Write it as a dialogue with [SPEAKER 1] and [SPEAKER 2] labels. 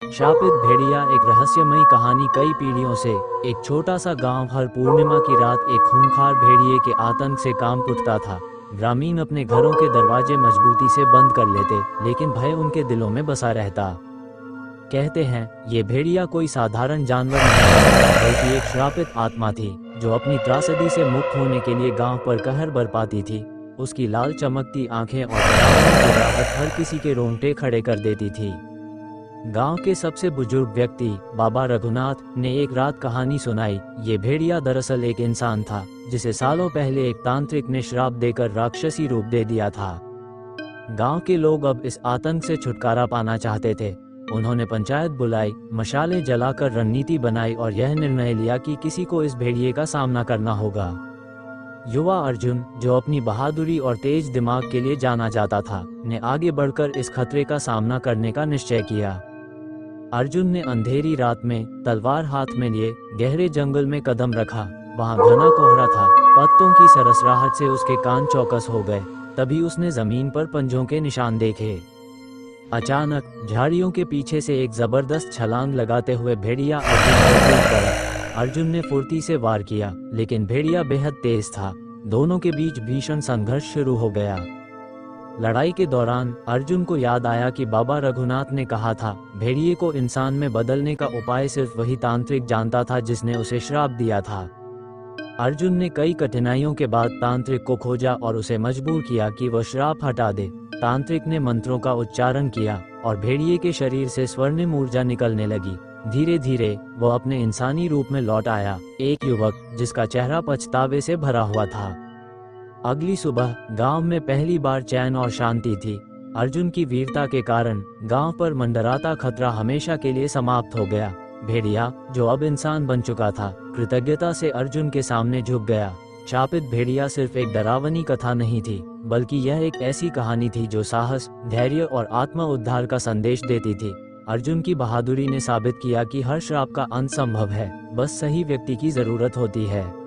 [SPEAKER 1] शापित भेड़िया एक रहस्यमयी कहानी। कई पीढ़ियों से एक छोटा सा गांव हर पूर्णिमा की रात एक खूंखार भेड़िए के आतंक से कांप उठता था। ग्रामीण अपने घरों के दरवाजे मजबूती से बंद कर लेते, लेकिन भय उनके दिलों में बसा रहता। कहते हैं ये भेड़िया कोई साधारण जानवर नहीं बल्कि एक श्रापित आत्मा थी जो अपनी त्रासदी से मुक्त होने के लिए गांव पर कहर बरपाती थी। उसकी लाल चमकती आंखें और डरावनी गुर्राहट हर किसी के रोंगटे खड़े कर देती थी। गांव के सबसे बुजुर्ग व्यक्ति बाबा रघुनाथ ने एक रात कहानी सुनाई। ये भेड़िया दरअसल एक इंसान था जिसे सालों पहले एक तांत्रिक ने श्राप देकर राक्षसी रूप दे दिया था। गांव के लोग अब इस आतंक से छुटकारा पाना चाहते थे। उन्होंने पंचायत बुलाई, मशालें जलाकर रणनीति बनाई और यह निर्णय लिया कि किसी को इस भेड़िए का सामना करना होगा। युवा अर्जुन, जो अपनी बहादुरी और तेज दिमाग के लिए जाना जाता था, ने आगे बढ़कर इस खतरे का सामना करने का निश्चय किया। अर्जुन ने अंधेरी रात में तलवार हाथ में लिए गहरे जंगल में कदम रखा। वहां घना कोहरा था, पत्तों की सरसराहट से उसके कान चौकस हो गए। तभी उसने जमीन पर पंजों के निशान देखे। अचानक झाड़ियों के पीछे से एक जबरदस्त छलांग लगाते हुए भेड़िया अर्जुन पर कूद पड़ा। अर्जुन ने फुर्ती से वार किया, लेकिन भेड़िया बेहद तेज था। दोनों के बीच भीषण संघर्ष शुरू हो गया। लड़ाई के दौरान अर्जुन को याद आया कि बाबा रघुनाथ ने कहा था, भेड़िए को इंसान में बदलने का उपाय सिर्फ वही तांत्रिक जानता था जिसने उसे श्राप दिया था। अर्जुन ने कई कठिनाइयों के बाद तांत्रिक को खोजा और उसे मजबूर किया कि वह श्राप हटा दे। तांत्रिक ने मंत्रों का उच्चारण किया और भेड़िए के शरीर से स्वर्णिम ऊर्जा निकलने लगी। धीरे धीरे वह अपने इंसानी रूप में लौट आया, एक युवक जिसका चेहरा पछतावे से भरा हुआ था। अगली सुबह गांव में पहली बार चैन और शांति थी। अर्जुन की वीरता के कारण गांव पर मंडराता खतरा हमेशा के लिए समाप्त हो गया। भेड़िया, जो अब इंसान बन चुका था, कृतज्ञता से अर्जुन के सामने झुक गया। शापित भेड़िया सिर्फ एक डरावनी कथा नहीं थी, बल्कि यह एक ऐसी कहानी थी जो साहस, धैर्य और आत्म उद्धार का संदेश देती थी। अर्जुन की बहादुरी ने साबित किया कि हर श्राप का अंत संभव है, बस सही व्यक्ति की जरूरत होती है।